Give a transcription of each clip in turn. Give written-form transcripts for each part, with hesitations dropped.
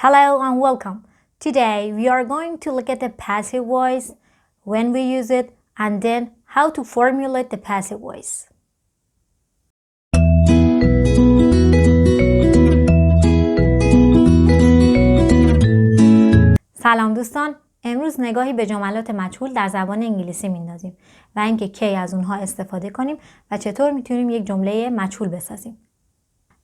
Hello and welcome. Today we are going to look at the passive voice, when we use it, and then how to formulate the passive voice. سلام دوستان، امروز نگاهی به جملات مجهول در زبان انگلیسی میندازیم و اینکه کی از اونها استفاده کنیم و چطور میتونیم یک جمله مجهول بسازیم.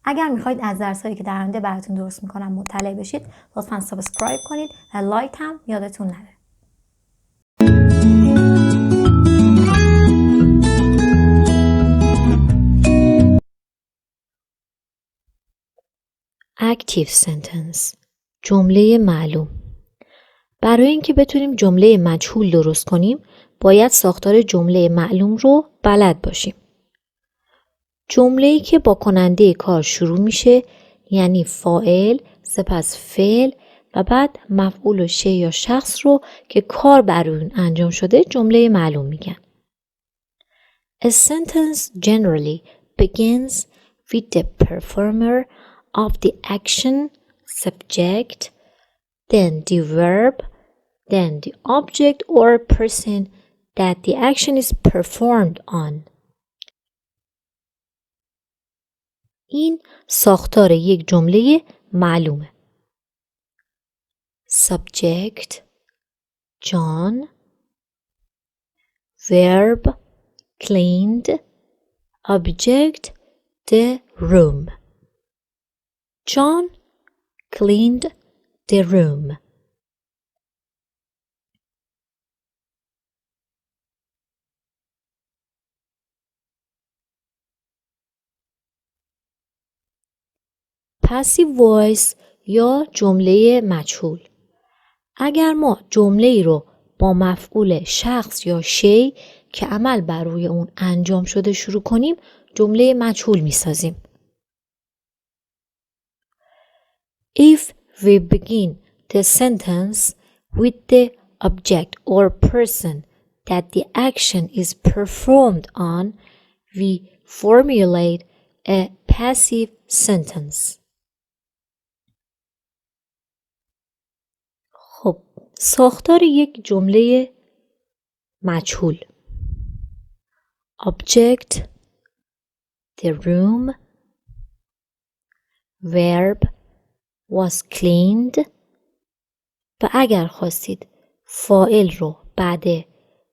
اگر میخواید از درسایی که در آینده براتون درست میکنم مطلع بشید، لطفاً سابسکرایب کنید و لایک هم یادتون نره. Active sentence، جمله معلوم. برای اینکه بتونیم جمله مجهول درست کنیم، باید ساختار جمله معلوم رو بلد باشیم. جمله‌ای که با کننده کار شروع میشه، یعنی فاعل، سپس فعل و بعد مفعول و شی یا شخص رو که کار بر اون انجام شده جمله معلوم میگن. A sentence generally begins with the performer of the action, subject, then the verb, then the object or person that the action is performed on. این ساختار یک جمله معلومه. Subject John, verb cleaned, object the room. John cleaned the room. Passive voice یا جمله مجهول. اگر ما جمله ای رو با مفعول شخص یا شی که عمل بر روی اون انجام شده شروع کنیم، جمله مجهول می سازیم. If we begin the sentence with the object or person that the action is performed on, we formulate a passive sentence. خب، ساختار یک جمله مجهول. Object the room, verb was cleaned و اگر خواستید فاعل رو بعد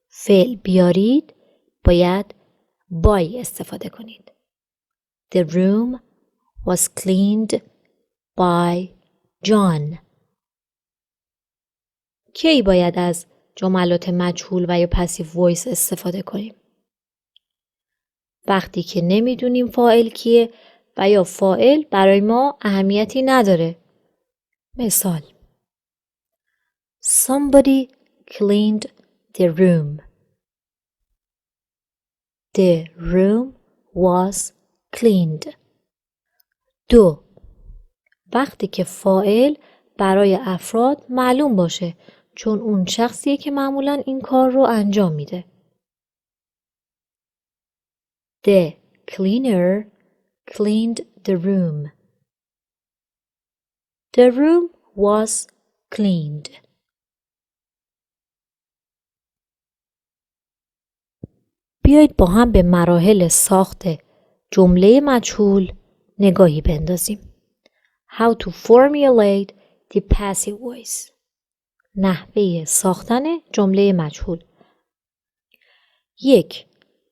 فعل بیارید باید by استفاده کنید. The room was cleaned by John. کی باید از جملات مجهول و یا پسیو وایس استفاده کنیم؟ وقتی که نمیدونیم فاعل کیه و یا فاعل برای ما اهمیتی نداره. مثال Somebody cleaned the room. The room was cleaned. 2. وقتی که فاعل برای افراد معلوم باشه، چون اون شخصیه که معمولاً این کار رو انجام میده. The cleaner cleaned the room. The room was cleaned. بیایید با هم به مراحل ساخت جمله مجهول نگاهی بندازیم. How to formulate the passive voice. نحوه ساختن جمله مجهول. 1.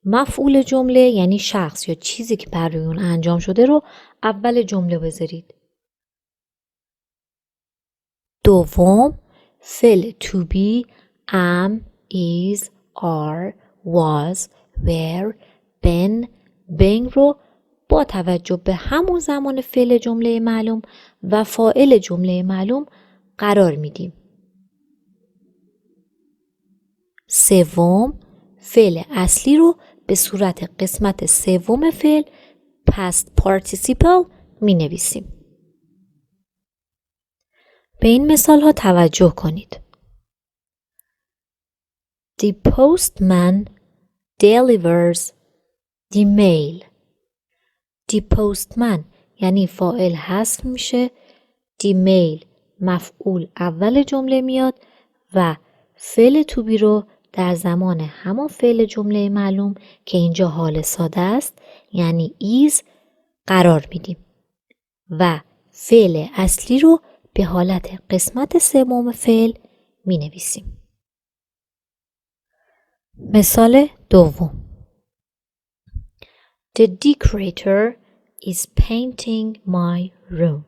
مفعول جمله یعنی شخص یا چیزی که برای اون انجام شده رو اول جمله بذارید. 2. فعل to be am, is, are, was, were, been, being رو با توجه به همون زمان فعل جمله معلوم و فاعل جمله معلوم قرار میدیم. 3. فعل اصلی رو به صورت قسمت سوم فعل past participle می نویسیم. به این مثال ها توجه کنید. The postman delivers the mail. The postman یعنی فاعل حذف میشه. The mail مفعول اول جمله میاد و فعل تو بی رو در زمان همان فعل جمله معلوم که اینجا حال ساده است یعنی ایز قرار میدیم و فعل اصلی رو به حالت قسمت سوم فعل می نویسیم. مثال دوم. The decorator is painting my room.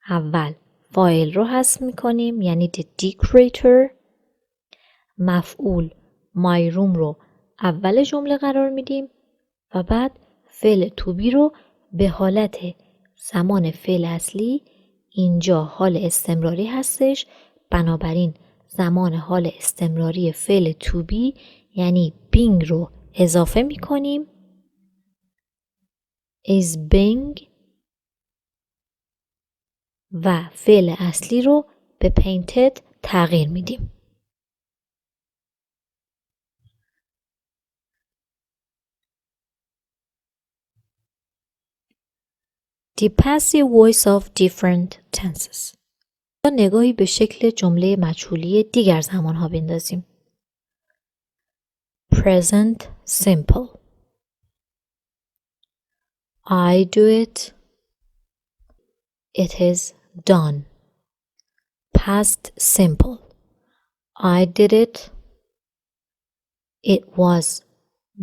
اول فاعل رو حذف می کنیم یعنی the decorator. مفعول my room رو اول جمله قرار میدیم و بعد فعل to be رو به حالت زمان فعل اصلی اینجا حال استمراری هستش، بنابراین زمان حال استمراری فعل to be یعنی being رو اضافه می کنیم is being و فعل اصلی رو به painted تغییر میدیم. The passive voice of different tenses. نگاهی به شکل جمله مجهولی دیگر زمانها بندازیم. Present simple. I do it. It is done. Past simple. I did it. It was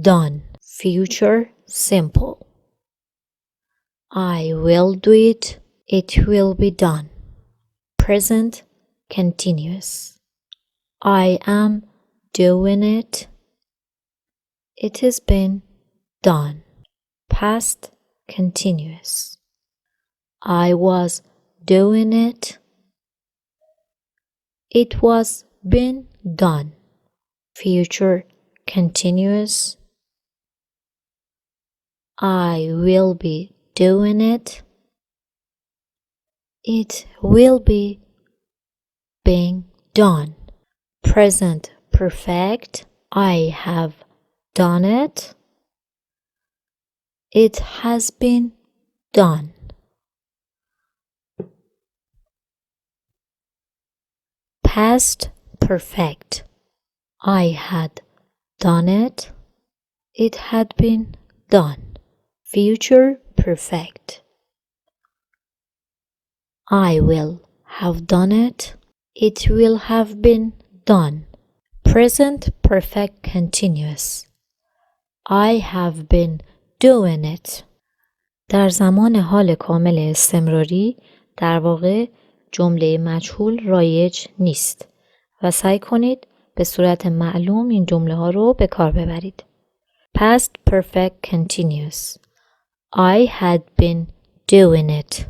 done. Future simple. I will do it. It will be done. Present continuous. I am doing it. It has been done. Past continuous. I was doing it. It was been done. Future continuous. I will be doing it. It will be being done. Present perfect. I have done it. It has been done. Past perfect. I had done it. It had been done. Future perfect. I will have done it. It will have been done. Present perfect continuous. I have been doing it. در زمان حال کامل استمراری در واقع جمله مجهول رایج نیست و سعی کنید به صورت معلوم این جمله ها رو به کار ببرید. Past perfect continuous. I had been doing it.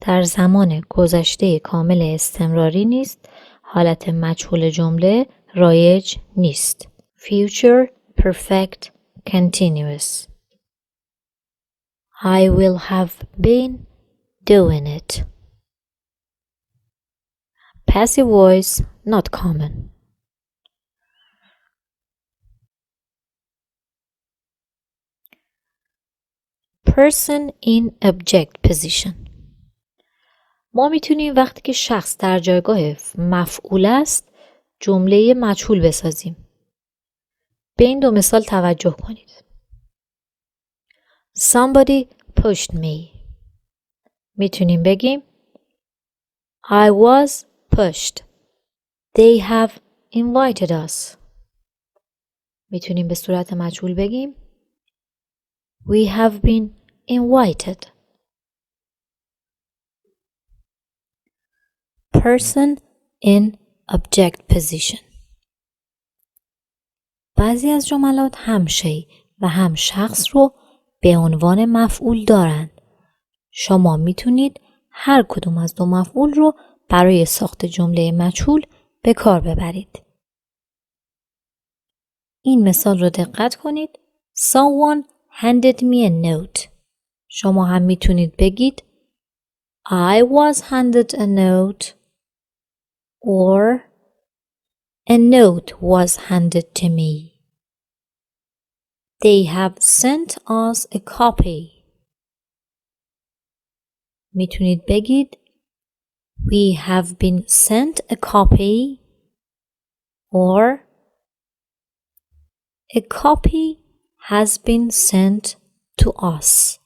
در زمان گذشته کامل استمراری نیست، حالت مجهول جمله رایج نیست. Future perfect continuous. I will have been doing it. Passive voice not common. Person in object position. ما میتونیم وقتی که شخص در جایگاه مفعول است جمله مجهول بسازیم. به این دو مثال توجه کنید. Somebody pushed me. میتونیم بگیم I was pushed. They have invited us. میتونیم به صورت مجهول بگیم We have been invited. Person in object position. بعضی از جملات هم شی و هم شخص رو به عنوان مفعول دارند. شما میتونید هر کدوم از دو مفعول رو برای ساخت جمله مجهول به کار ببرید. این مثال رو دقت کنید. Someone handed me a note. شما هم میتونید بگید I was handed a note or a note was handed to me. They have sent us a copy. میتونید بگید We have been sent a copy, or a copy has been sent to us.